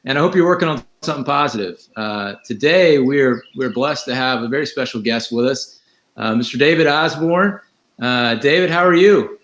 and I hope you're working on something positive. Today, we're blessed to have a very special guest with us, Mr. David Osborn. David, how are you?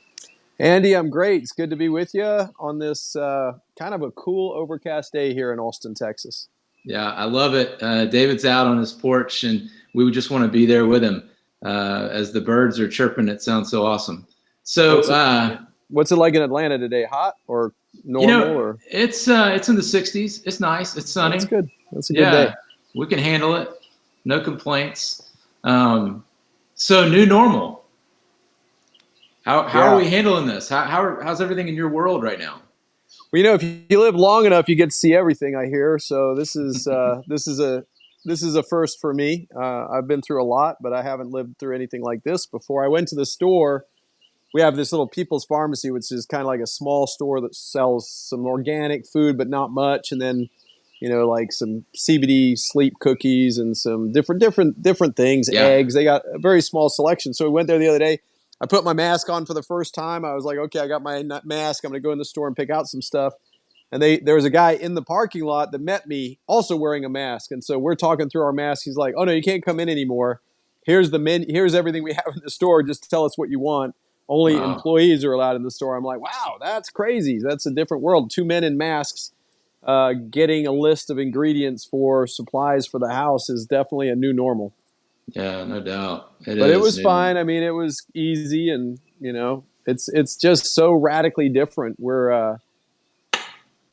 Andy, I'm great. It's good to be with you on this kind of a cool overcast day here in Austin, Texas. Yeah, I love it. David's out on his porch, and we would just want to be there with him as the birds are chirping. It sounds so awesome. So, What's it like in Atlanta today? Hot or normal? Or it's in the 60s. It's nice. It's sunny. That's good. That's a good Yeah, day. we can handle it. No complaints. So new normal. How are we handling this? How's everything in your world right now? Well, if you live long enough, you get to see everything. I hear. So this is a first for me. I've been through a lot, but I haven't lived through anything like this before. I went to the store. We have this little People's Pharmacy, which is kind of like a small store that sells some organic food, but not much, and then like some CBD sleep cookies and some different things, Yeah. eggs. They got a very small selection. So we went there the other day. I put my mask on for the first time. I was like, okay, I got my mask. I'm going to go in the store and pick out some stuff. And there was a guy in the parking lot that met me also wearing a mask. And so we're talking through our masks. He's like, oh, no, you can't come in anymore. Here's the menu. Here's everything we have in the store. Just tell us what you want. Only employees are allowed in the store. I'm like, wow, that's crazy. That's a different world. Two men in masks getting a list of ingredients for supplies for the house is definitely a new normal. Yeah, no doubt. It was fine. I mean, it was easy, and it's just so radically different.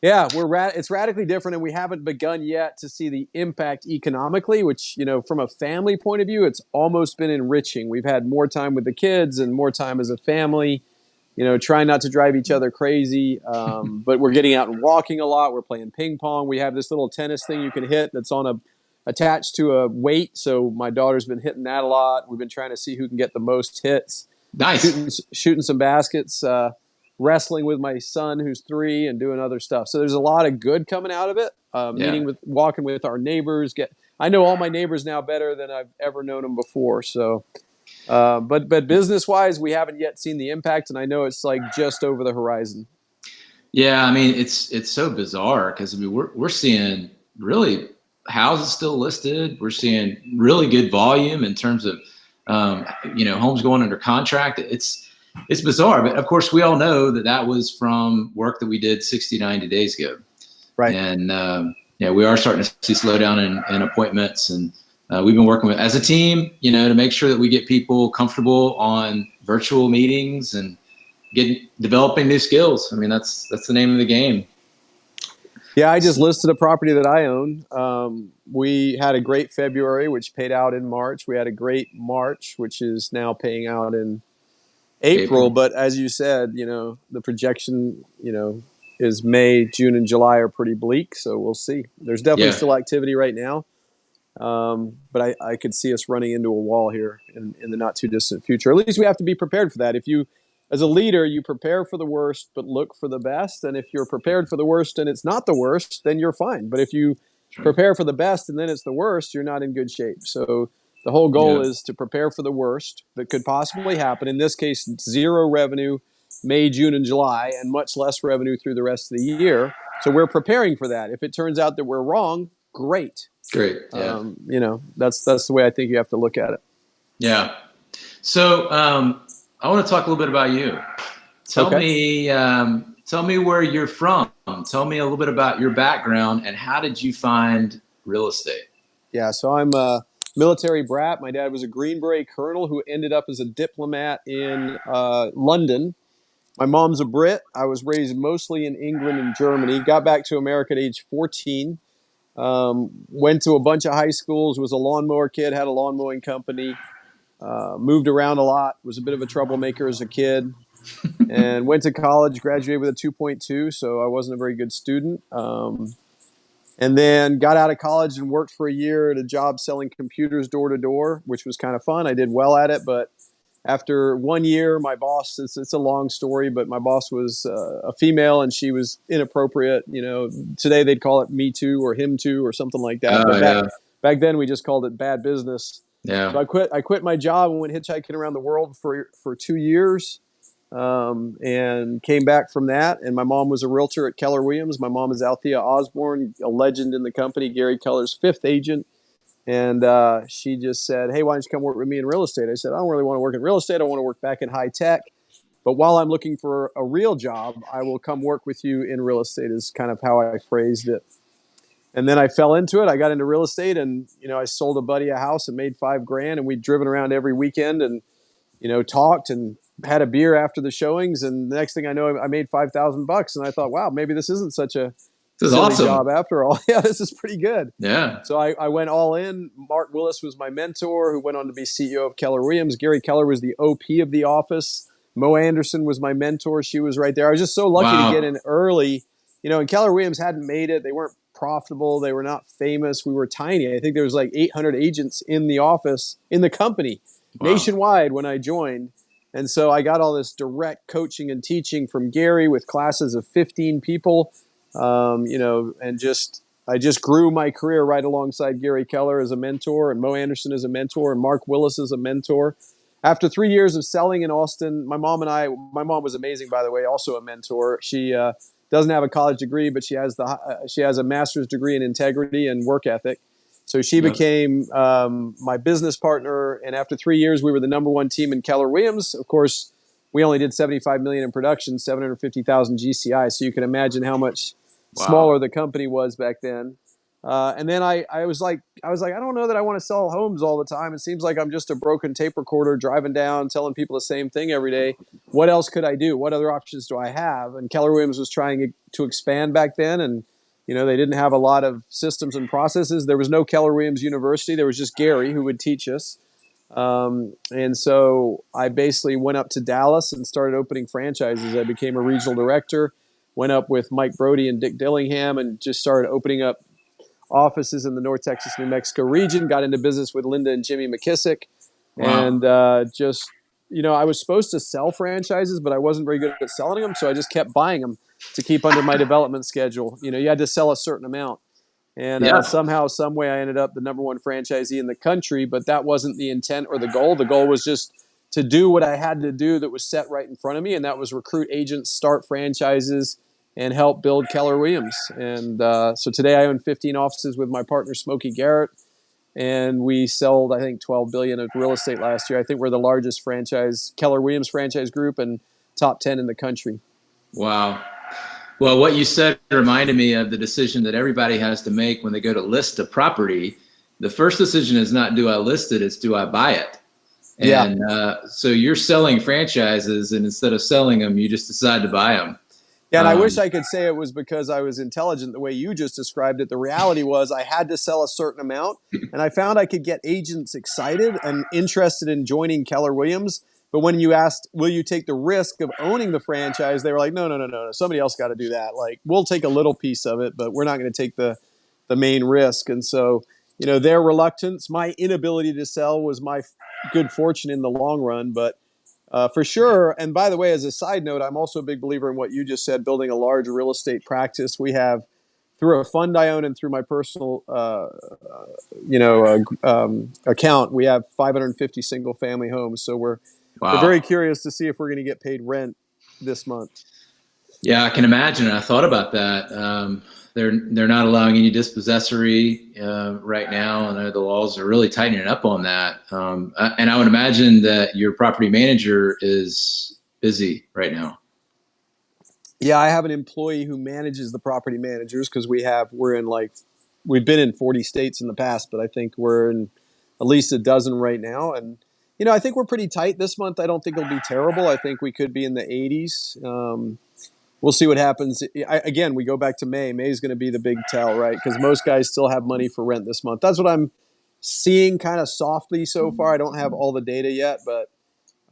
It's radically different, and we haven't begun yet to see the impact economically. Which from a family point of view, it's almost been enriching. We've had more time with the kids and more time as a family. Trying not to drive each other crazy, but we're getting out and walking a lot. We're playing ping pong. We have this little tennis thing you can hit that's attached to a weight. So my daughter's been hitting that a lot. We've been trying to see who can get the most hits. Nice. Shooting some baskets, wrestling with my son who's 3, and doing other stuff. So there's a lot of good coming out of it. Walking with our neighbors. I know all my neighbors now better than I've ever known them before. So. But business wise, we haven't yet seen the impact, and I know it's like just over the horizon. Yeah, I mean it's so bizarre because we're seeing really houses still listed. We're seeing really good volume in terms of homes going under contract. It's bizarre, but of course we all know that was from work that we did 60, 90 days ago. Right. And we are starting to see slowdown in appointments, and we've been working as a team, to make sure that we get people comfortable on virtual meetings and developing new skills. I mean, that's the name of the game. Yeah, I just listed a property that I own. We had a great February, which paid out in March. We had a great March, which is now paying out in April. But as you said, the projection, is May, June, and July are pretty bleak. So we'll see. There's definitely still activity right now. But I could see us running into a wall here in the not too distant future. At least we have to be prepared for that. If you, as a leader, you prepare for the worst, but look for the best. And if you're prepared for the worst and it's not the worst, then you're fine. But if you prepare for the best and then it's the worst, you're not in good shape. So the whole goal is to prepare for the worst that could possibly happen. In this case, 0 revenue, May, June, and July, and much less revenue through the rest of the year. So we're preparing for that. If it turns out that we're wrong, great. Great. Yeah. That's the way I think you have to look at it. Yeah. So I want to talk a little bit about you. Tell me where you're from. Tell me a little bit about your background and how did you find real estate? Yeah. So I'm a military brat. My dad was a Green Beret colonel who ended up as a diplomat in London. My mom's a Brit. I was raised mostly in England and Germany. Got back to America at age 14. Went to a bunch of high schools, was a lawnmower kid, had a lawn mowing company, moved around a lot, was a bit of a troublemaker as a kid, and went to college, graduated with a 2.2, so I wasn't a very good student. And then got out of college and worked for a year at a job selling computers door to door, which was kind of fun. I did well at it, but after 1 year, my boss, it's a long story, but my boss was a female and she was inappropriate. Today they'd call it Me Too or Him Too or something like that. Back then we just called it bad business. Yeah. So I quit my job and went hitchhiking around the world for 2 years. and came back from that. And my mom was a realtor at Keller Williams. My mom is Althea Osborn, a legend in the company, Gary Keller's fifth agent. And she just said, "Hey, why don't you come work with me in real estate?" I said, "I don't really want to work in real estate. I want to work back in high tech. But while I'm looking for a real job, I will come work with you in real estate," is kind of how I phrased it. And then I fell into it. I got into real estate, and I sold a buddy a house and made $5,000, and we'd driven around every weekend and talked and had a beer after the showings. And the next thing I know, I made $5,000, and I thought, wow, maybe this isn't such a This is silly awesome. job after all. Yeah, this is pretty good. Yeah. So I went all in. Mark Willis was my mentor, who went on to be CEO of Keller Williams. Gary Keller was the OP of the office. Mo Anderson was my mentor. She was right there. I was just so lucky to get in early. And Keller Williams hadn't made it. They weren't profitable. They were not famous. We were tiny. I think there was like 800 agents in the office, in the company, nationwide when I joined. And so I got all this direct coaching and teaching from Gary with classes of 15 people, and I just grew my career right alongside Gary Keller as a mentor, and Mo Anderson as a mentor, and Mark Willis as a mentor. After 3 years of selling in Austin, my mom was amazing, by the way, also a mentor. She doesn't have a college degree, but she has a master's degree in integrity and work ethic. So she became my business partner, and after 3 years, we were the number one team in Keller Williams. Of course, we only did $75 million in production, 750,000 GCI. So you can imagine how much smaller the company was back then. And then I was like, I don't know that I want to sell homes all the time. It seems like I'm just a broken tape recorder driving down, telling people the same thing every day. What else could I do? What other options do I have? And Keller Williams was trying to expand back then, and they didn't have a lot of systems and processes. There was no Keller Williams University. There was just Gary who would teach us. And so I basically went up to Dallas and started opening franchises. I became a regional director, went up with Mike Brody and Dick Dillingham, and just started opening up offices in the North Texas, New Mexico region, got into business with Linda and Jimmy McKissick. And I was supposed to sell franchises, but I wasn't very good at selling them. So I just kept buying them to keep under my development schedule. You had to sell a certain amount. And somehow, some way, I ended up the number one franchisee in the country, but that wasn't the intent or the goal. The goal was just to do what I had to do that was set right in front of me, and that was recruit agents, start franchises, and help build Keller Williams. And so today I own 15 offices with my partner, Smokey Garrett, and we sold, I think, $12 billion of real estate last year. I think we're the largest Keller Williams franchise group, and top 10 in the country. Wow. Well, what you said reminded me of the decision that everybody has to make when they go to list a property. The first decision is not, do I list it? It's, do I buy it? And so you're selling franchises, and instead of selling them, you just decide to buy them. Yeah, and I wish I could say it was because I was intelligent the way you just described it. The reality was I had to sell a certain amount, and I found I could get agents excited and interested in joining Keller Williams. But when you asked, will you take the risk of owning the franchise, they were like, no. Somebody else got to do that. Like, we'll take a little piece of it, but we're not going to take the main risk. And so, their reluctance, my inability to sell was my good fortune in the long run. But for sure. And by the way, as a side note, I'm also a big believer in what you just said, building a large real estate practice. We have, through a fund I own and through my personal, account, we have 550 single family homes. So we're very curious to see if we're going to get paid rent this month. Yeah, I can imagine. I thought about that. They're not allowing any dispossessory right now, and the laws are really tightening up on that. And I would imagine that your property manager is busy right now. Yeah, I have an employee who manages the property managers because we've been in 40 states in the past, but I think we're in at least a dozen right now. And I think we're pretty tight this month. I don't think it'll be terrible. I think we could be in the 80s. We'll see what happens. Again, we go back to May. May is going to be the big tell, right? Because most guys still have money for rent this month. That's what I'm seeing kind of softly so far. I don't have all the data yet, but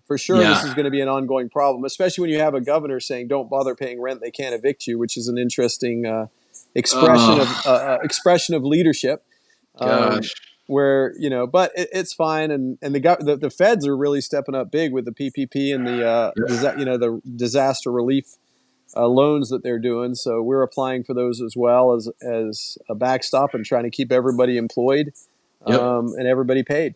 for sure this is going to be an ongoing problem, especially when you have a governor saying, don't bother paying rent. They can't evict you, which is an interesting expression of leadership. Gosh. Where, but it's fine. And the feds are really stepping up big with the PPP and the disaster relief loans that they're doing. So we're applying for those as well as a backstop and trying to keep everybody employed and everybody paid.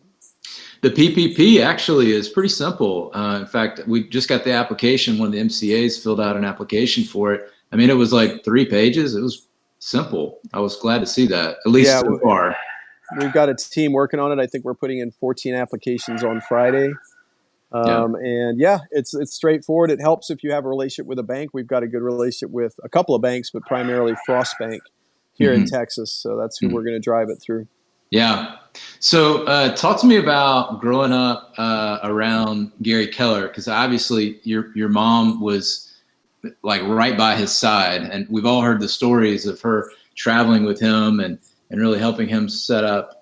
The PPP actually is pretty simple. In fact, we just got the application. One of the MCAs filled out an application for it. I mean, it was like 3 pages. It was simple. I was glad to see that, at least Yeah, so far. we've got a team working on it. I think we're putting in 14 applications on Friday. Yeah. And yeah, it's straightforward. It helps if you have a relationship with a bank. We've got a good relationship with a couple of banks, but primarily Frost Bank here in hmm Texas. So that's who hmm we're going to drive it through. Yeah. So talk to me about growing up around Gary Keller, because obviously your mom was like right by his side, and we've all heard the stories of her traveling with him and really helping him set up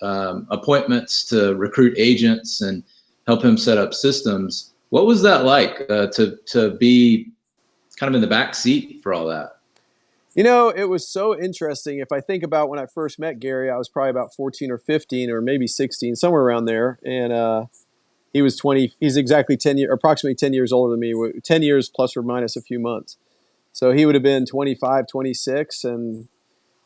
appointments to recruit agents and help him set up systems. What was that like to be kind of in the back seat for all that? You know, it was so interesting. If I think about when I first met Gary, I was probably about 14 or 15 or maybe 16, somewhere around there. And he was 20. He's exactly 10 years, approximately 10 years older than me, 10 years plus or minus a few months. So he would have been 25, 26. And,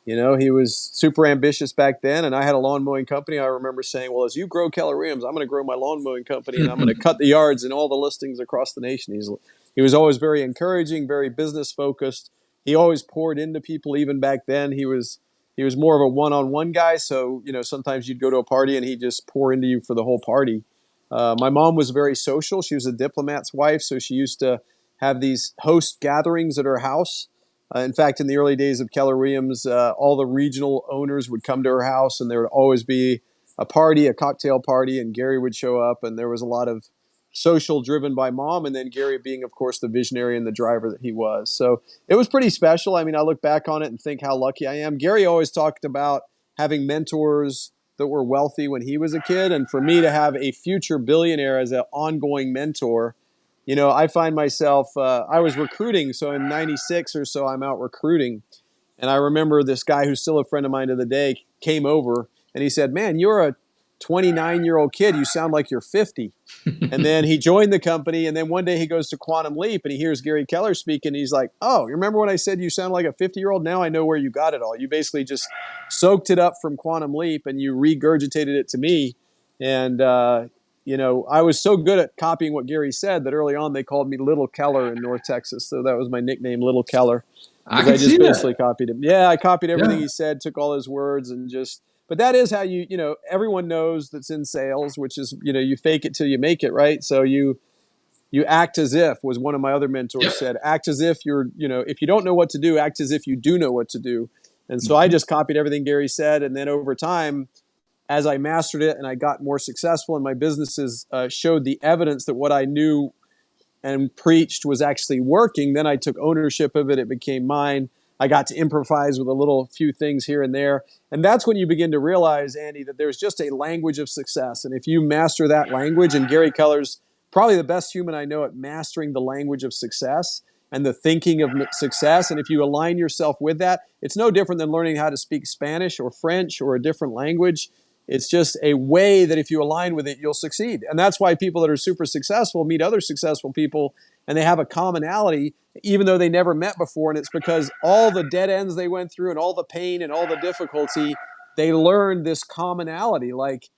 you know, he was super ambitious back then. And I had a lawn mowing company. I remember saying, well, as you grow Keller Williams, I'm going to grow my lawn mowing company and I'm going to cut the yards in all the listings across the nation. He was always very encouraging, very business focused. He always poured into people. Even back then, he was more of a one-on-one guy. So, you know, sometimes you'd go to a party and he'd just pour into you for the whole party. My mom was very social. She was a diplomat's wife, so she used to have these host gatherings at her house. In fact, in the early days of Keller Williams, all the regional owners would come to her house, and there would always be a party, a cocktail party, and Gary would show up, and there was a lot of social driven by mom, and then Gary being, of course, the visionary and the driver that he was. So it was pretty special. I mean, I look back on it and think how lucky I am. Gary always talked about having mentors that were wealthy when he was a kid, and for me to have a future billionaire as an ongoing mentor, you know, I find myself, I was recruiting. So in 96 or so, I'm out recruiting. And I remember this guy who's still a friend of mine to the day came over and he said, man, you're a 29-year-old kid. You sound like you're 50. And then he joined the company. And then one day he goes to Quantum Leap and he hears Gary Keller speak. And he's like, oh, you remember when I said you sound like a 50-year-old? Now I know where you got it all. You basically just soaked it up from Quantum Leap and you regurgitated it to me. And, you know, I was so good at copying what Gary said that early on they called me Little Keller in North Texas. So that was my nickname, Little Keller, I because can I just see basically that. copied him. Yeah, I copied everything Yeah. he said, took all his words and just, but that is how you know, everyone knows that's in sales, which is, you know, you fake it till you make it, right? So you act as if, was one of my other mentors Yep. said, act as if you're, you know, if you don't know what to do, act as if you do know what to do. And so I Mhm. just copied everything Gary said. And then over time, as I mastered it and I got more successful and my businesses showed the evidence that what I knew and preached was actually working, then I took ownership of it. It became mine. I got to improvise with a little few things here and there. And that's when you begin to realize, Andy, that there's just a language of success. And if you master that language, and Gary Keller's probably the best human I know at mastering the language of success and the thinking of success. And if you align yourself with that, it's no different than learning how to speak Spanish or French or a different language. It's just a way that if you align with it, you'll succeed. And that's why people that are super successful meet other successful people and they have a commonality, even though they never met before. And it's because all the dead ends they went through and all the pain and all the difficulty, they learned this commonality, like Yep.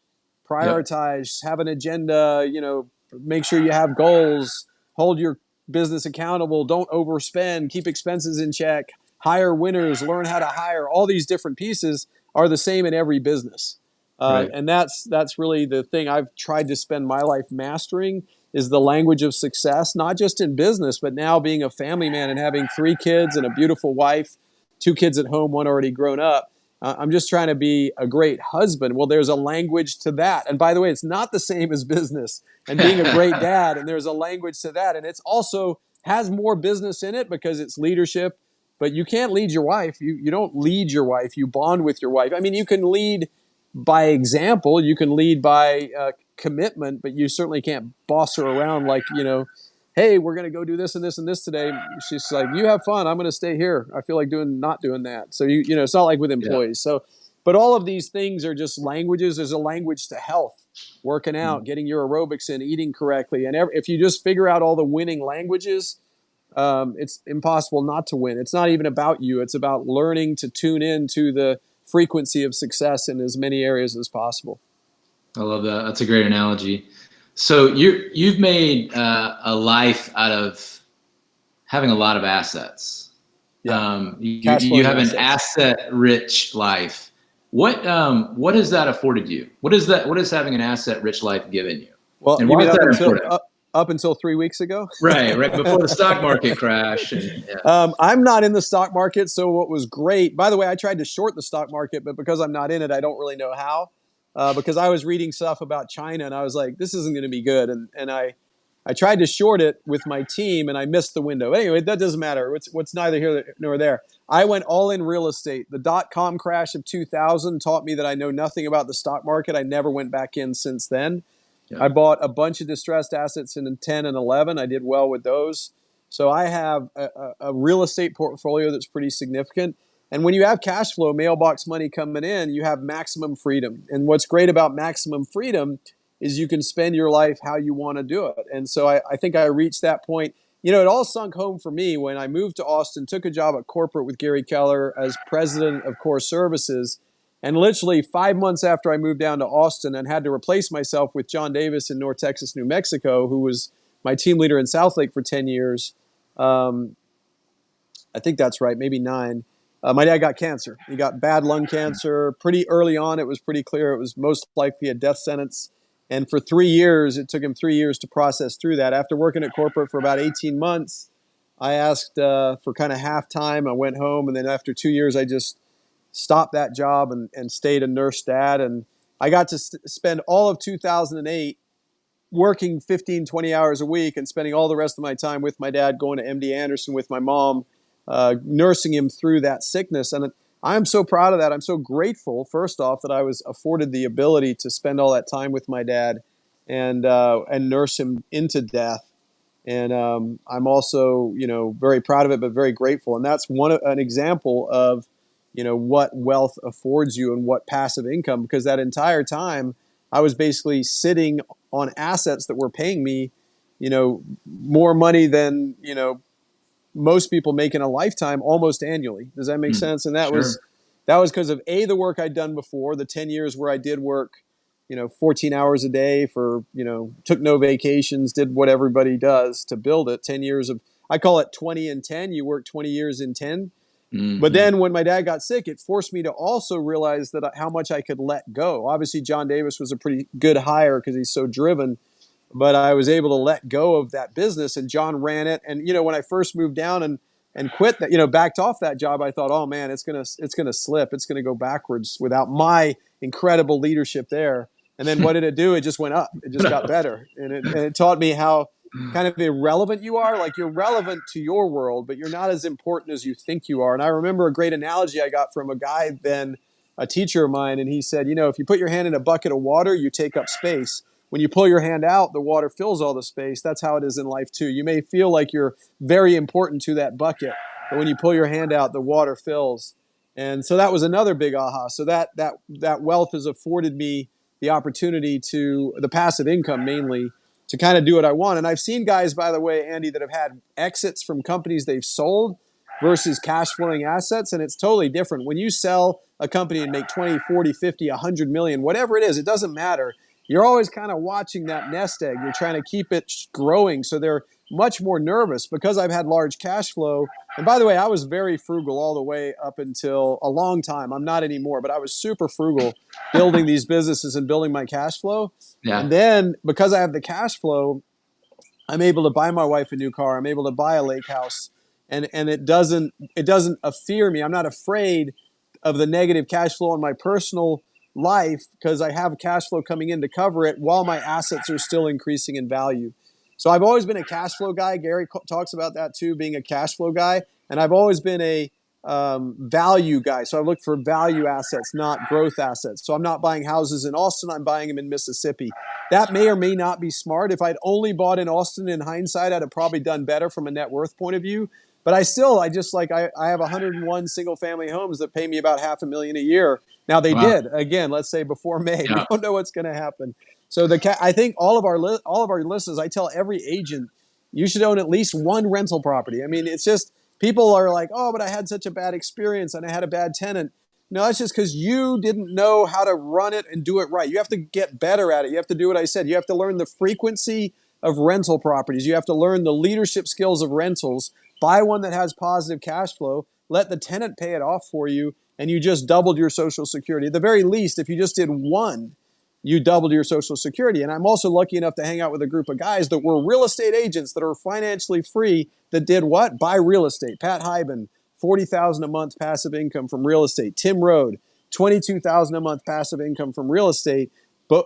prioritize, have an agenda, you know, make sure you have goals, hold your business accountable, don't overspend, keep expenses in check, hire winners, learn how to hire. All these different pieces are the same in every business. Right. And that's really the thing I've tried to spend my life mastering is the language of success, not just in business, but now being a family man and having 3 kids and a beautiful wife, 2 kids at home, one already grown up. I'm just trying to be a great husband. Well, there's a language to that. And by the way, it's not the same as business and being a great dad. And there's a language to that. And it's also has more business in it because it's leadership. But you can't lead your wife. You don't lead your wife. You bond with your wife. I mean, you can lead by example. You can lead by commitment, but you certainly can't boss her around like, you know, hey, we're going to go do this and this and this today. She's like, you have fun. I'm going to stay here. I feel like not doing that. So, you know, it's not like with Yeah. employees. So, but all of these things are just languages. There's a language to health, working out, getting your aerobics in, eating correctly. And if you just figure out all the winning languages, it's impossible not to win. It's not even about you. It's about learning to tune in to the frequency of success in as many areas as possible. I love that. That's a great analogy. So you've made a life out of having a lot of assets. Yeah. Cash You flowing have an assets. asset-rich life. What has that afforded you? What is having an asset-rich life given you? Well, And you why mean is that important? up until 3 weeks ago? Right before the stock market crash, and yeah, I'm not in the stock market, so what was great. By the way, I tried to short the stock market, but because I'm not in it, I don't really know how. Because I was reading stuff about China, and I was like, this isn't going to be good, and I tried to short it with my team, and I missed the window. Anyway, that doesn't matter. What's neither here nor there. I went all in real estate. The dot-com crash of 2000 taught me that I know nothing about the stock market. I never went back in since then. yeah, I bought a bunch of distressed assets in 10 and 11. I did well with those. So I have a real estate portfolio that's pretty significant. And when you have cash flow, mailbox money coming in, you have maximum freedom. And what's great about maximum freedom is you can spend your life how you want to do it. And so I think I reached that point. You know, it all sunk home for me when I moved to Austin, took a job at corporate with Gary Keller as president of core services. And literally 5 months after I moved down to Austin and had to replace myself with John Davis in North Texas, New Mexico, who was my team leader in Southlake for 10 years. Um, I think that's right, maybe 9. My dad got cancer. He got bad lung cancer. Pretty early on, it was pretty clear it was most likely a death sentence. And for 3 years, it took him 3 years to process through that. After working at corporate for about 18 months, I asked for kind of half time. I went home, and then after 2 years, I just stopped that job and stayed a nurse dad. And I got to spend all of 2008 working 15, 20 hours a week and spending all the rest of my time with my dad, going to MD Anderson with my mom, nursing him through that sickness. And I'm so proud of that. I'm so grateful, first off, that I was afforded the ability to spend all that time with my dad and nurse him into death. And I'm also, very proud of it, but very grateful. And that's an example of, what wealth affords you and what passive income. Because that entire time, I was basically sitting on assets that were paying me, more money than most people make in a lifetime, almost annually. Does that make sense? And sure. that was because of the work I'd done before, the 10 years where I did work 14 hours a day for, took no vacations, did what everybody does to build it. 10 years of, I call it 20 and 10. You work 20 years in 10. But Mm-hmm. then when my dad got sick, it forced me to also realize that how much I could let go. Obviously, John Davis was a pretty good hire because he's so driven, but I was able to let go of that business, and John ran it. And when I first moved down and quit that, backed off that job, I thought, oh man, it's gonna slip, it's gonna go backwards without my incredible leadership there. And then what did it do? It just went up. It just got better, and it taught me how kind of irrelevant you are. Like, you're relevant to your world, but you're not as important as you think you are. And I remember a great analogy I got from a guy then, a teacher of mine, and he said, if you put your hand in a bucket of water, you take up space. When you pull your hand out, the water fills all the space. That's how it is in life too. You may feel like you're very important to that bucket, but when you pull your hand out, the water fills. And so that was another big aha. So that wealth has afforded me the opportunity to, the passive income mainly, to kind of do what I want. And I've seen guys, by the way, Andy, that have had exits from companies they've sold versus cash flowing assets, and it's totally different. When you sell a company and make 20, 40, 50, 100 million, whatever it is, it doesn't matter. You're always kind of watching that nest egg. You're trying to keep it growing. So they're much more nervous because I've had large cash flow. And by the way, I was very frugal all the way up until a long time. I'm not anymore, but I was super frugal building these businesses and building my cash flow. Yeah. And then because I have the cash flow, I'm able to buy my wife a new car. I'm able to buy a lake house, and it doesn't fear me. I'm not afraid of the negative cash flow in my personal life because I have cash flow coming in to cover it while my assets are still increasing in value. So I've always been a cash flow guy. Gary talks about that too, being a cash flow guy, and I've always been a value guy. So I look for value assets, not growth assets. So I'm not buying houses in Austin. I'm buying them in Mississippi. That may or may not be smart. If I'd only bought in Austin, in hindsight, I'd have probably done better from a net worth point of view. But I have 101 single family homes that pay me about $500,000 a year. Now they Wow. did, again, let's say before May. We Yeah. don't know what's going to happen. So I think all of our listeners, I tell every agent, you should own at least one rental property. I mean, it's just, people are like, oh, but I had such a bad experience and I had a bad tenant. No, that's just because you didn't know how to run it and do it right. You have to get better at it. You have to do what I said. You have to learn the frequency of rental properties. You have to learn the leadership skills of rentals. Buy one that has positive cash flow. Let the tenant pay it off for you, and you just doubled your Social Security. At the very least, if you just did one, you doubled your Social Security. And I'm also lucky enough to hang out with a group of guys that were real estate agents that are financially free that did what? Buy real estate. Pat Hyben, $40,000 a month passive income from real estate. Tim Rode, $22,000 a month passive income from real estate. But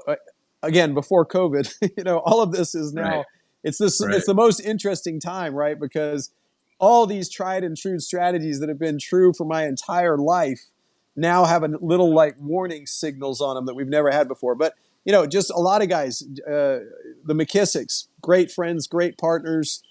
again, before COVID, all of this is now, Right. it's this, Right. it's the most interesting time, right? Because all these tried and true strategies that have been true for my entire life now have a little like warning signals on them that we've never had before. But, just a lot of guys, the McKissicks, great friends, great partners,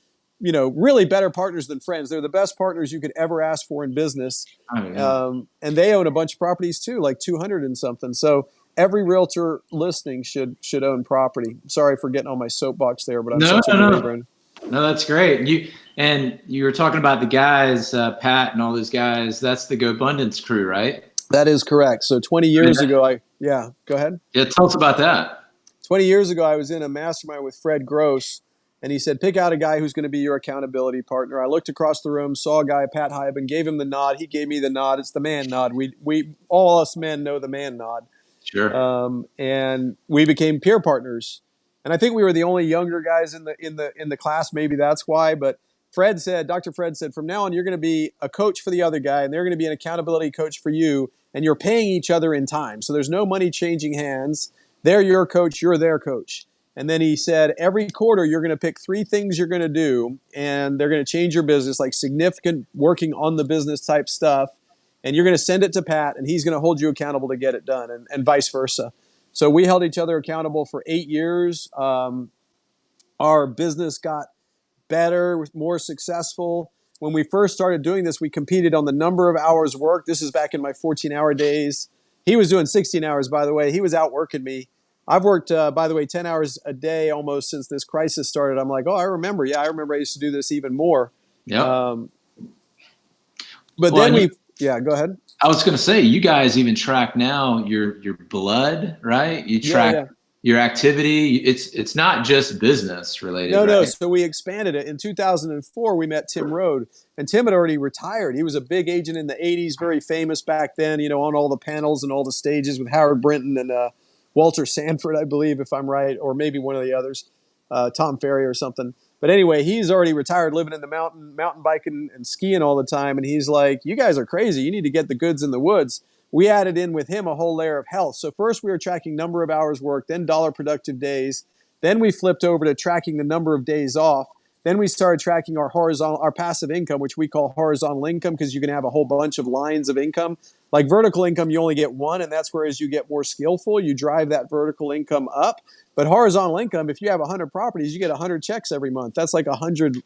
really better partners than friends. They're the best partners you could ever ask for in business. Oh, yeah. And they own a bunch of properties too, like 200 and something. So every realtor listening should own property. Sorry for getting on my soapbox there, but I'm No, such a no, believer no. in. No, that's great. You were talking about the guys, Pat and all those guys. That's the GoBundance crew, right? That is correct. So 20 I mean, years ago, go ahead. yeah, tell us about that. 20 years ago, I was in a mastermind with Fred Gross, and he said, pick out a guy who's going to be your accountability partner. I looked across the room, saw a guy, Pat Hyben, gave him the nod. He gave me the nod. It's the man nod. We all us men know the man nod. Sure. And we became peer partners. And I think we were the only younger guys in the class. Maybe that's why. But Dr. Fred said, from now on, you're going to be a coach for the other guy, and they're going to be an accountability coach for you, and you're paying each other in time. So there's no money changing hands. They're your coach, you're their coach. And then he said, every quarter, you're going to pick 3 things you're going to do, and they're going to change your business, like significant working on the business type stuff. And you're going to send it to Pat, and he's going to hold you accountable to get it done, and vice versa. So we held each other accountable for 8 years. Our business got better, more successful. When we first started doing this, we competed on the number of hours worked. This is back in my 14-hour days. He was doing 16 hours, by the way. He was outworking me. I've worked, by the way, 10 hours a day almost since this crisis started. I'm like, oh, I remember. Yeah, I remember I used to do this even more. Yep. But Well, then go ahead. I was going to say, you guys even track now your blood, right? You track your activity. It's not just business related. No. Right? So we expanded it. In 2004, we met Tim Rode, and Tim had already retired. He was a big agent in the 80s, very famous back then, on all the panels and all the stages with Howard Brinton and Walter Sanford, I believe, if I'm right, or maybe one of the others, Tom Ferry or something. But anyway, he's already retired, living in the mountain biking and skiing all the time. And he's like, you guys are crazy. You need to get the goods in the woods. We added in with him a whole layer of health. So first we were tracking number of hours worked, then dollar productive days. Then we flipped over to tracking the number of days off. Then we started tracking our passive income, which we call horizontal income, because you can have a whole bunch of lines of income. Like vertical income, you only get one, and that's where as you get more skillful, you drive that vertical income up. But horizontal income, if you have 100 properties, you get 100 checks every month. That's like 100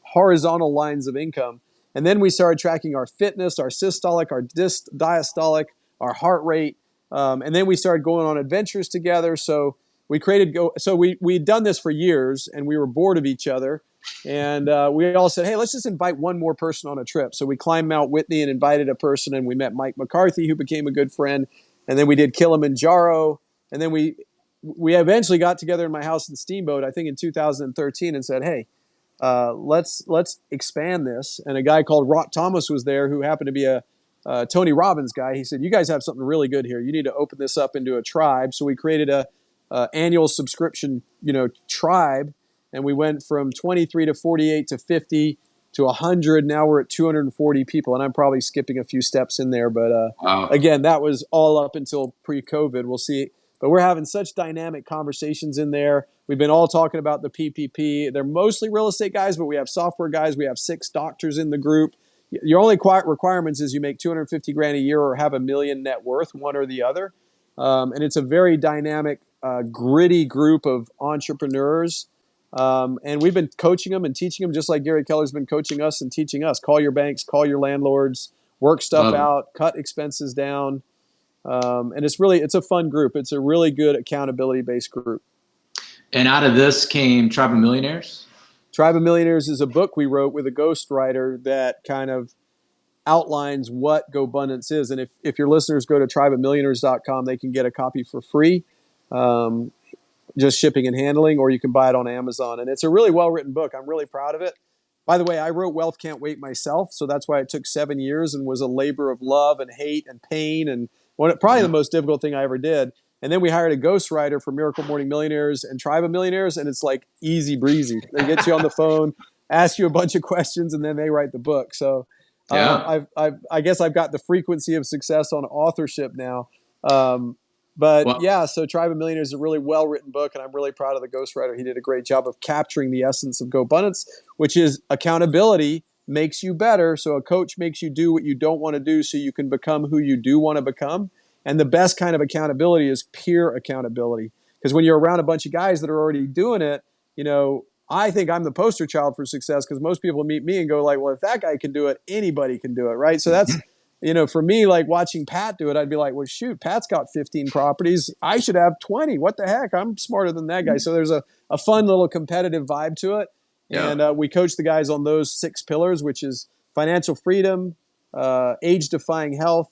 horizontal lines of income. And then we started tracking our fitness, our systolic, our diastolic, our heart rate. And then we started going on adventures together. So we'd done this for years, and we were bored of each other. And we all said, hey, let's just invite one more person on a trip. So we climbed Mount Whitney and invited a person, and we met Mike McCarthy, who became a good friend. And then we did Kilimanjaro. And then we eventually got together in my house in Steamboat, I think in 2013, and said, hey, let's expand this. And a guy called Rock Thomas was there, who happened to be a Tony Robbins guy. He said, you guys have something really good here. You need to open this up into a tribe. So we created a annual subscription, tribe. And we went from 23 to 48 to 50 to 100. Now we're at 240 people. And I'm probably skipping a few steps in there. But Wow. Again, that was all up until pre-COVID. We'll see. But we're having such dynamic conversations in there. We've been all talking about the PPP. They're mostly real estate guys, but we have software guys. We have 6 doctors in the group. Your only requirements is you make 250 grand a year or have $1 million net worth, one or the other. And it's a very dynamic, gritty group of entrepreneurs. And we've been coaching them and teaching them, just like Gary Keller's been coaching us and teaching us. Call your banks, call your landlords, work stuff out, cut expenses down. And it's a fun group. It's a really good accountability-based group. And out of this came Tribe of Millionaires? Tribe of Millionaires is a book we wrote with a ghostwriter that kind of outlines what GoBundance is. And if your listeners go to tribeofmillionaires.com, they can get a copy for free, just shipping and handling, or you can buy it on Amazon. And it's a really well-written book. I'm really proud of it. By the way, I wrote Wealth Can't Wait myself, so that's why it took 7 years and was a labor of love and hate and pain, and probably the most difficult thing I ever did. And then we hired a ghostwriter for Miracle Morning Millionaires and Tribe of Millionaires, and it's like easy breezy. They get you on the phone, ask you a bunch of questions, and then they write the book. So I guess I've got the frequency of success on authorship now. So Tribe of Millionaires is a really well-written book, and I'm really proud of the ghostwriter. He did a great job of capturing the essence of GoBundance, which is accountability makes you better. So a coach makes you do what you don't want to do so you can become who you do want to become. And the best kind of accountability is peer accountability. Because when you're around a bunch of guys that are already doing it, I think I'm the poster child for success, because most people meet me and go like, well, if that guy can do it, anybody can do it, right? So that's for me, like watching Pat do it, I'd be like, well, shoot, Pat's got 15 properties. I should have 20. What the heck? I'm smarter than that guy. So there's a fun little competitive vibe to it. Yeah. And we coach the guys on those 6 pillars, which is financial freedom, age-defying health,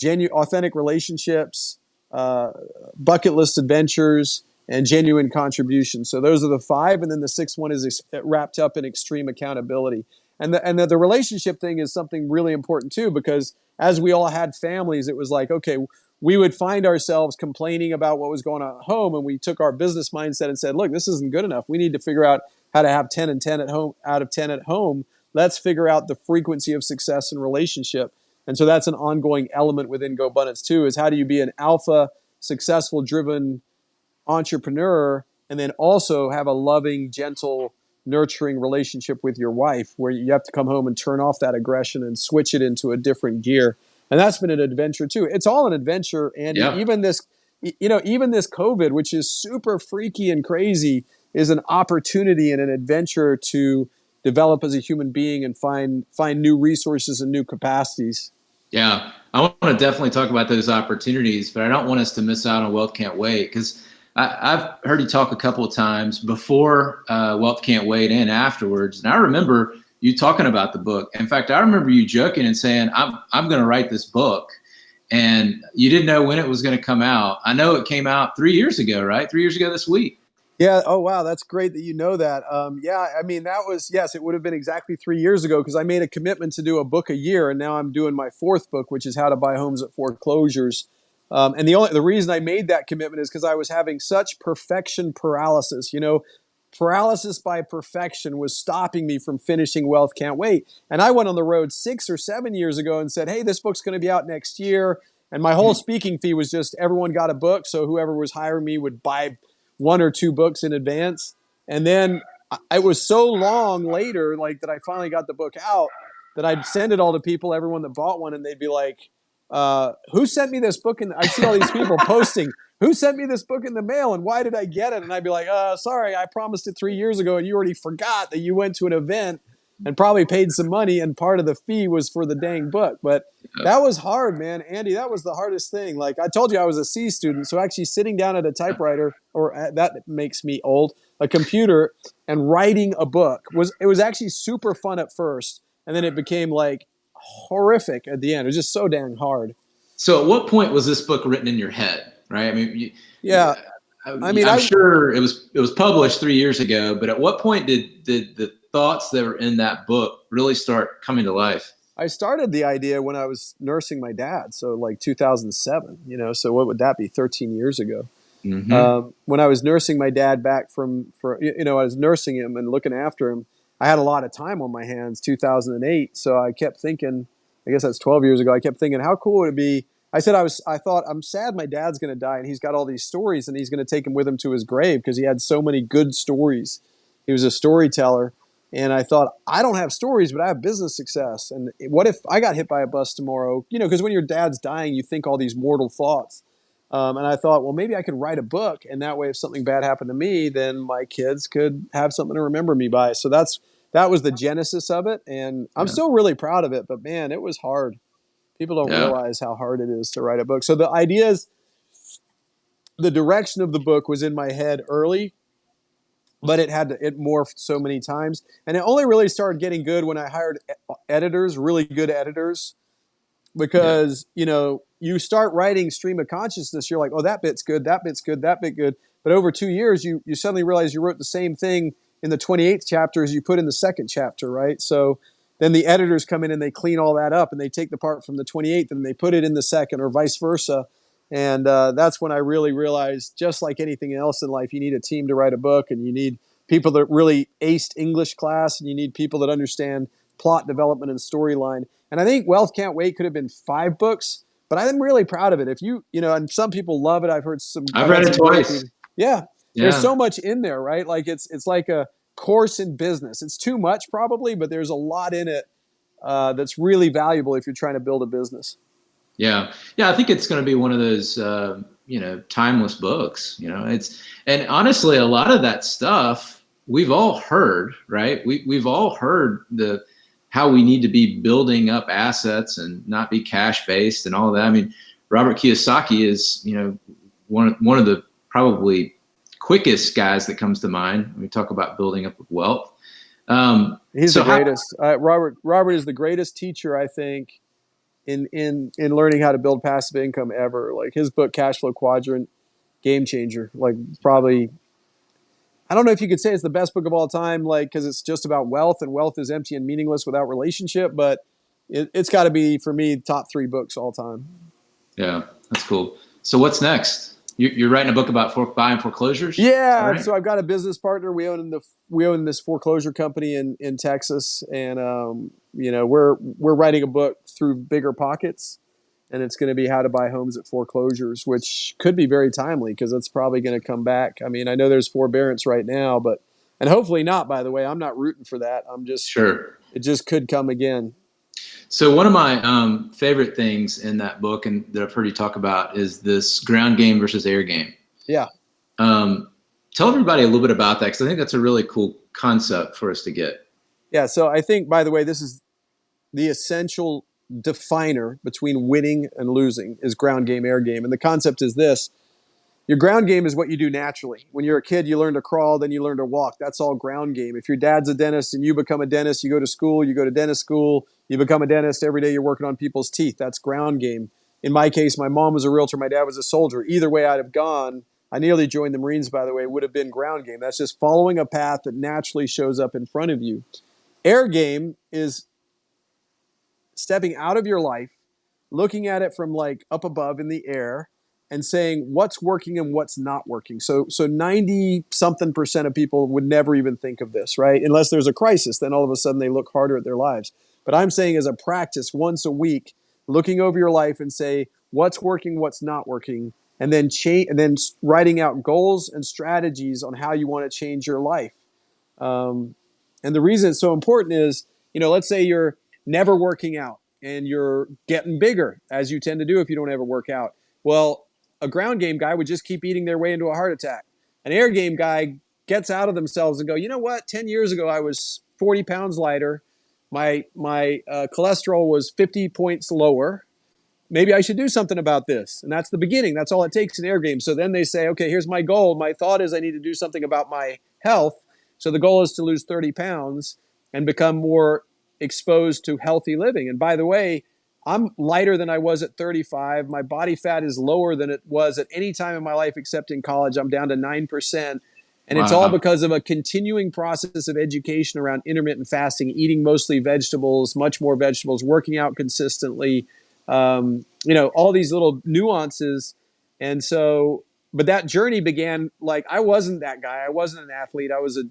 authentic relationships, bucket list adventures, and genuine contribution. So those are the 5. And then the 6th one is wrapped up in extreme accountability. And the relationship thing is something really important too, because as we all had families, it was like, okay, we would find ourselves complaining about what was going on at home, and we took our business mindset and said, look, this isn't good enough. We need to figure out how to have 10 and 10 at home out of 10 at home. Let's figure out the frequency of success in relationship. And so that's an ongoing element within GoBundance too, is how do you be an alpha, successful, driven entrepreneur, and then also have a loving, gentle, nurturing relationship with your wife, where you have to come home and turn off that aggression and switch it into a different gear. And that's been an adventure too. It's all an adventure. And even this COVID, which is super freaky and crazy, is an opportunity and an adventure to develop as a human being and find new resources and new capacities. Yeah, I want to definitely talk about those opportunities, but I don't want us to miss out on Wealth Can't Wait, because I've heard you talk a couple of times before Wealth Can't Wait and afterwards, and I remember you talking about the book. In fact, I remember you joking and saying, I'm going to write this book, and you didn't know when it was going to come out. I know it came out 3 years ago, right? 3 years ago this week. Yeah. Oh, wow. That's great that you know that. It would have been exactly 3 years ago, because I made a commitment to do a book a year, and now I'm doing my 4th book, which is How to Buy Homes at Foreclosures. And the reason I made that commitment is because I was having such perfection paralysis. Paralysis by perfection was stopping me from finishing Wealth Can't Wait. And I went on the road 6 or 7 years ago and said, hey, this book's going to be out next year. And my whole speaking fee was just everyone got a book, so whoever was hiring me would buy 1 or 2 books in advance. And then it was so long later, that I finally got the book out, that I'd send it all to people, everyone that bought one, and they'd be like, who sent me this book? And I see all these people posting, who sent me this book in the mail, and why did I get it? And I'd be like, sorry, I promised it 3 years ago, and you already forgot that you went to an event and probably paid some money, and part of the fee was for the dang book. But that was hard, man. Andy, that was the hardest thing. Like I told you, I was a C student, so actually sitting down at a typewriter, or that makes me old, a computer, and writing a book was actually super fun at first, and then it became like horrific at the end. It was just so dang hard. So at what point was this book written in your head, right? I mean, I'm sure it was published 3 years ago, but at what point did the thoughts that were in that book really start coming to life? I started the idea when I was nursing my dad, so like 2007. So what would that be? 13 years ago. Mm-hmm. When I was nursing my dad back I was nursing him and looking after him. I had a lot of time on my hands, 2008. So I kept thinking, I guess that's 12 years ago. I kept thinking, how cool would it be? I thought, I'm sad my dad's going to die, and he's got all these stories, and he's going to take them with him to his grave because he had so many good stories. He was a storyteller. And I thought, I don't have stories, but I have business success. And what if I got hit by a bus tomorrow? Because when your dad's dying, you think all these mortal thoughts. And I thought, well, maybe I could write a book. And that way, if something bad happened to me, then my kids could have something to remember me by. So that was the genesis of it. And I'm still really proud of it. But man, it was hard. People don't realize how hard it is to write a book. So the direction of the book was in my head early. but it morphed so many times. And it only really started getting good when I hired editors, really good editors, Yeah. because you start writing stream of consciousness. You're like, oh, that bit's good, that bit's good, that bit good. But over 2 years, you suddenly realize you wrote the same thing in the 28th chapter as you put in the second chapter, right? So then the editors come in and they clean all that up and they take the part from the 28th and they put it in the second, or vice versa. And that's when I really realized, just like anything else in life, you need a team to write a book, and you need people that really aced English class, and you need people that understand plot development and storyline. And I think Wealth Can't Wait could have been 5 books, but I'm really proud of it. If and some people love it. I've I've read had it some great twice. reviews. Yeah, there's Yeah. so much in there, right? Like it's like a course in business. It's too much probably, but there's a lot in it that's really valuable if you're trying to build a business. Yeah. Yeah. I think it's going to be one of those, timeless books, and honestly, a lot of that stuff we've all heard, right? We've all heard how we need to be building up assets and not be cash based and all of that. I mean, Robert Kiyosaki is, one of the probably quickest guys that comes to mind when we talk about building up wealth. He's So the how, greatest. Robert is the greatest teacher, I think, in learning how to build passive income ever. Like his book, Cash Flow Quadrant, game changer. Like probably, I don't know if you could say it's the best book of all time, like because it's just about wealth, and wealth is empty and meaningless without relationship. But it's got to be, for me, top 3 books all time. yeah, that's cool. So what's next? You're writing a book about buying foreclosures? Is that Yeah, right? so I've got a business partner. We own this foreclosure company in Texas, and we're writing a book through Bigger Pockets, and it's going to be how to buy homes at foreclosures, which could be very timely because it's probably going to come back. I mean, I know there's forbearance right now, and hopefully not. By the way, I'm not rooting for that. Sure. It just could come again. So one of my favorite things in that book, and that I've heard you talk about, is this ground game versus air game. Yeah. Um, Tell everybody a little bit about that, because I think that's a really cool concept for us to get. Yeah. So I think, by the way, this is the essential definer between winning and losing is ground game, air game. And the concept is this: your ground game is what you do naturally. When you're a kid, you learn to crawl, then you learn to walk. That's all ground game. If your dad's a dentist and you become a dentist, you go to school, you go to dentist school, you become a dentist. Every day you're working on people's teeth. That's ground game. In my case, my mom was a realtor, my dad was a soldier. Either way I'd have gone, I nearly joined the Marines, by the way, would have been ground game. That's just following a path that naturally shows up in front of you. Air game is stepping out of your life, looking at it from like up above in the air, and saying what's working and what's not working. So 90 something percent of people would never even think of this, right? Unless there's a crisis, then all of a sudden they look harder at their lives. But I'm saying, as a practice, once a week, looking over your life and say what's working, what's not working, and then writing out goals and strategies on how you want to change your life. Um, and the reason it's so important is, let's say you're never working out and you're getting bigger, as you tend to do if you don't ever work out. Well, a ground game guy would just keep eating their way into a heart attack. An air game guy gets out of themselves and go, you know what? 10 years ago, I was 40 pounds lighter. My cholesterol was 50 points lower. Maybe I should do something about this. And that's the beginning. That's all it takes in air game. So then they say, okay, here's my goal. My thought is I need to do something about my health. So the goal is to lose 30 pounds and become more exposed to healthy living. And by the way, I'm lighter than I was at 35. My body fat is lower than it was at any time in my life except in college. I'm down to 9%. And it's all Wow. because of a continuing process of education around intermittent fasting, eating mostly vegetables, much more vegetables, working out consistently, all these little nuances. And so, but that journey began, like, I wasn't that guy. I wasn't an athlete. I was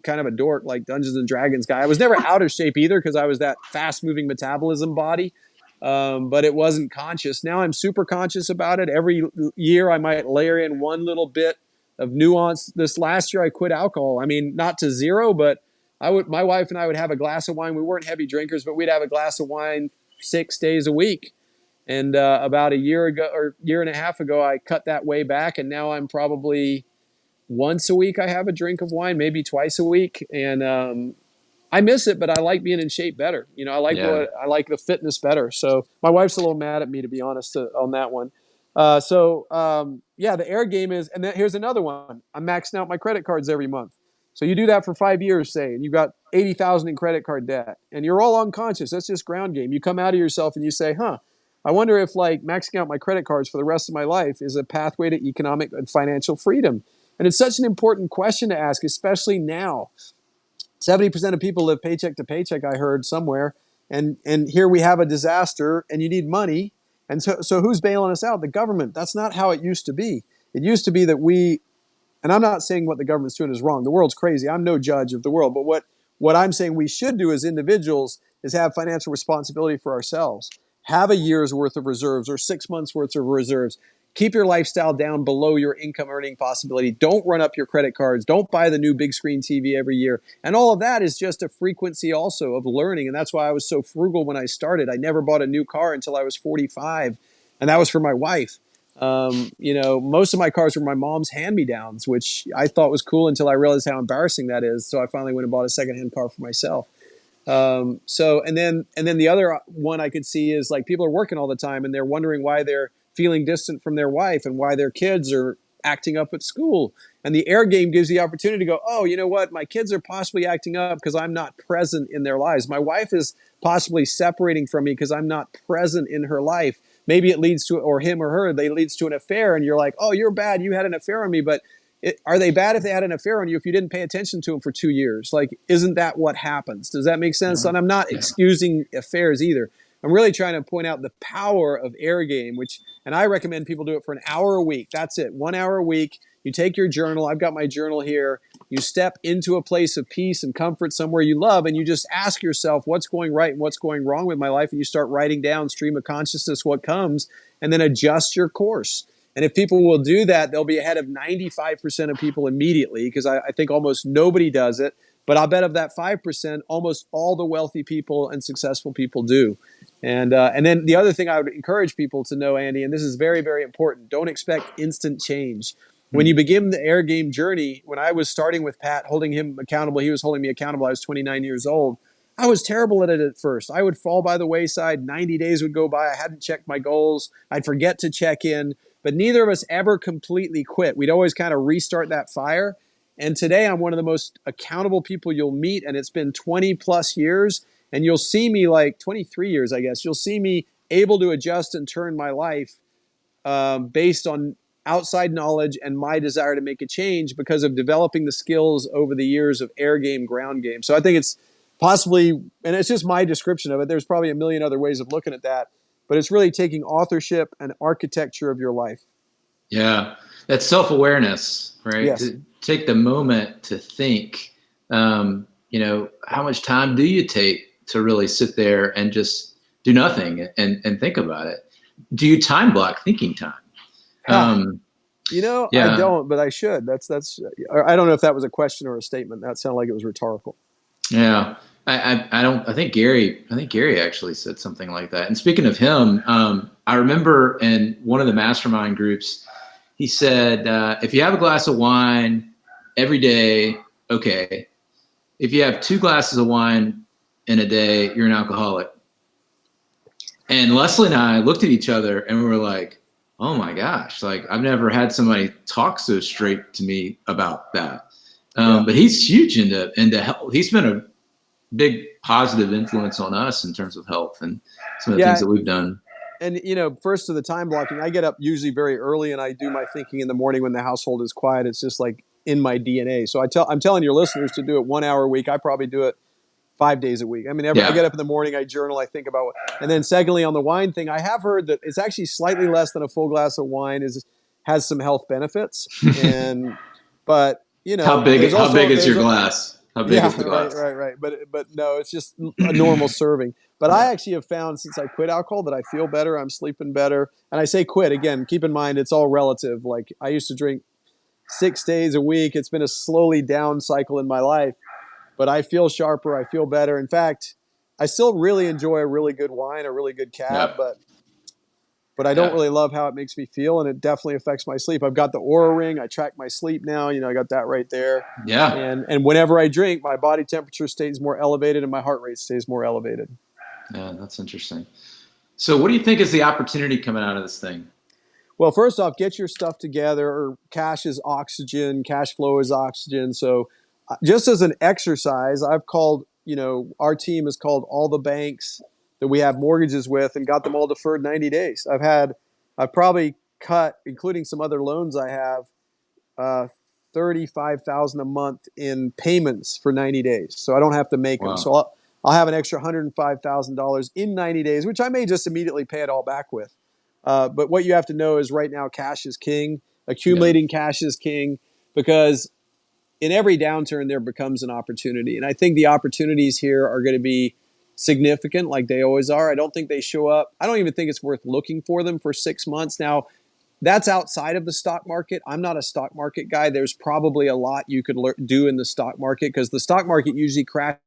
kind of a dork, like Dungeons and Dragons guy. I was never out of shape either because I was that fast moving metabolism body. But it wasn't conscious. Now I'm super conscious about it. Every year I might layer in one little bit of nuance. This last year I quit alcohol. I mean, not to zero, but my wife and I would have a glass of wine. We weren't heavy drinkers, but we'd have a glass of wine 6 days a week. And about a year ago, or year and a half ago, I cut that way back. And now I'm probably once a week I have a drink of wine, maybe twice a week. And I miss it, but I like being in shape better. Yeah. I like the fitness better. So my wife's a little mad at me, to be honest, on that one. The air game is, and then here's another one. I'm maxing out my credit cards every month. So you do that for 5 years, say, and you've got 80,000 in credit card debt, and you're all unconscious. That's just ground game. You come out of yourself and you say, I wonder if like maxing out my credit cards for the rest of my life is a pathway to economic and financial freedom. And it's such an important question to ask, especially now. 70% of people live paycheck to paycheck, I heard somewhere. And here we have a disaster and you need money. And so who's bailing us out? The government. That's not how it used to be. It used to be that and I'm not saying what the government's doing is wrong. The world's crazy. I'm no judge of the world. But what I'm saying we should do as individuals is have financial responsibility for ourselves. Have a year's worth of reserves or 6 months worth of reserves. Keep your lifestyle down below your income earning possibility. Don't run up your credit cards. Don't buy the new big screen TV every year. And all of that is just a frequency also of learning. And that's why I was so frugal when I started. I never bought a new car until I was 45. And that was for my wife. Most of my cars were my mom's hand-me-downs, which I thought was cool until I realized how embarrassing that is. So I finally went and bought a secondhand car for myself. And then the other one I could see is like people are working all the time and they're wondering why they're feeling distant from their wife and why their kids are acting up at school. And the air game gives the opportunity to go, oh, you know what? My kids are possibly acting up because I'm not present in their lives. My wife is possibly separating from me because I'm not present in her life. Maybe it leads to, or him or her, they leads to an affair. And you're like, oh, you're bad. You had an affair on me. But are they bad if they had an affair on you if you didn't pay attention to them for 2 years? Like, isn't that what happens? Does that make sense? And I'm not excusing affairs either. I'm really trying to point out the power of air game, and I recommend people do it for an hour a week. That's it. 1 hour a week. You take your journal. I've got my journal here. You step into a place of peace and comfort somewhere you love, and you just ask yourself, what's going right and what's going wrong with my life? And you start writing down, stream of consciousness, what comes, and then adjust your course. And if people will do that, they'll be ahead of 95% of people immediately, because I think almost nobody does it. But I'll bet of that 5%, almost all the wealthy people and successful people do. And then the other thing I would encourage people to know, Andy, and this is very, very important, don't expect instant change. When you begin the air game journey, when I was starting with Pat, holding him accountable, he was holding me accountable, I was 29 years old. I was terrible at it at first. I would fall by the wayside. 90 days would go by. I hadn't checked my goals. I'd forget to check in. But neither of us ever completely quit. We'd always kind of restart that fire. And today I'm one of the most accountable people you'll meet. And it's been 20 plus years. And you'll see me, like 23 years, I guess. You'll see me able to adjust and turn my life based on outside knowledge and my desire to make a change because of developing the skills over the years of air game, ground game. So I think it's possibly, and it's just my description of it, there's probably a million other ways of looking at that, but it's really taking authorship and architecture of your life. Yeah, that's self-awareness, right? Yes. To take the moment to think, how much time do you take to really sit there and just do nothing and think about it? Do you time block thinking time? I Yeah. don't, but I should. That's. I don't know if that was a question or a statement. That sounded like it was rhetorical. Yeah, I think Gary actually said something like that. And speaking of him, I remember in one of the mastermind groups, he said, if you have a glass of wine every day, okay. If you have 2 glasses of wine in a day, you're an alcoholic. And Leslie and I looked at each other and we were like, oh my gosh, like I've never had somebody talk so straight to me about that. But he's huge into health. He's been a big positive influence on us in terms of health and some of the things that we've done. And, first to the time blocking, I get up usually very early and I do my thinking in the morning when the household is quiet. It's just like in my DNA. So I'm telling your listeners to do it 1 hour a week. I probably do it 5 days a week. I mean, I get up in the morning, I journal, I think about it. And then secondly, on the wine thing, I have heard that it's actually slightly less than a full glass of wine has some health benefits. But how big is your glass? How big is the glass? Right. But no, it's just a normal serving. But I actually have found since I quit alcohol that I feel better. I'm sleeping better. And I say quit again. Keep in mind it's all relative. Like I used to drink 6 days a week. It's been a slowly down cycle in my life. But I feel sharper. I feel better. In fact, I still really enjoy a really good wine, a really good cab, but I don't really love how it makes me feel, and it definitely affects my sleep. I've got the Oura Ring. I track my sleep now. I got that right there. Yeah. And whenever I drink, my body temperature stays more elevated and my heart rate stays more elevated. Yeah, that's interesting. So what do you think is the opportunity coming out of this thing? Well, first off, get your stuff together. Cash is oxygen. Cash flow is oxygen. So just as an exercise, I've called, our team has called all the banks that we have mortgages with and got them all deferred 90 days. I've probably cut, including some other loans I have, 35,000 a month in payments for 90 days. So I don't have to make them. Wow. So I'll have an extra $105,000 in 90 days, which I may just immediately pay it all back with. But what you have to know is right now, cash is king. Accumulating cash is king, because in every downturn, there becomes an opportunity. And I think the opportunities here are going to be significant, like they always are. I don't think they show up. I don't even think it's worth looking for them for 6 months. Now, that's outside of the stock market. I'm not a stock market guy. There's probably a lot you could do in the stock market, because the stock market usually crashes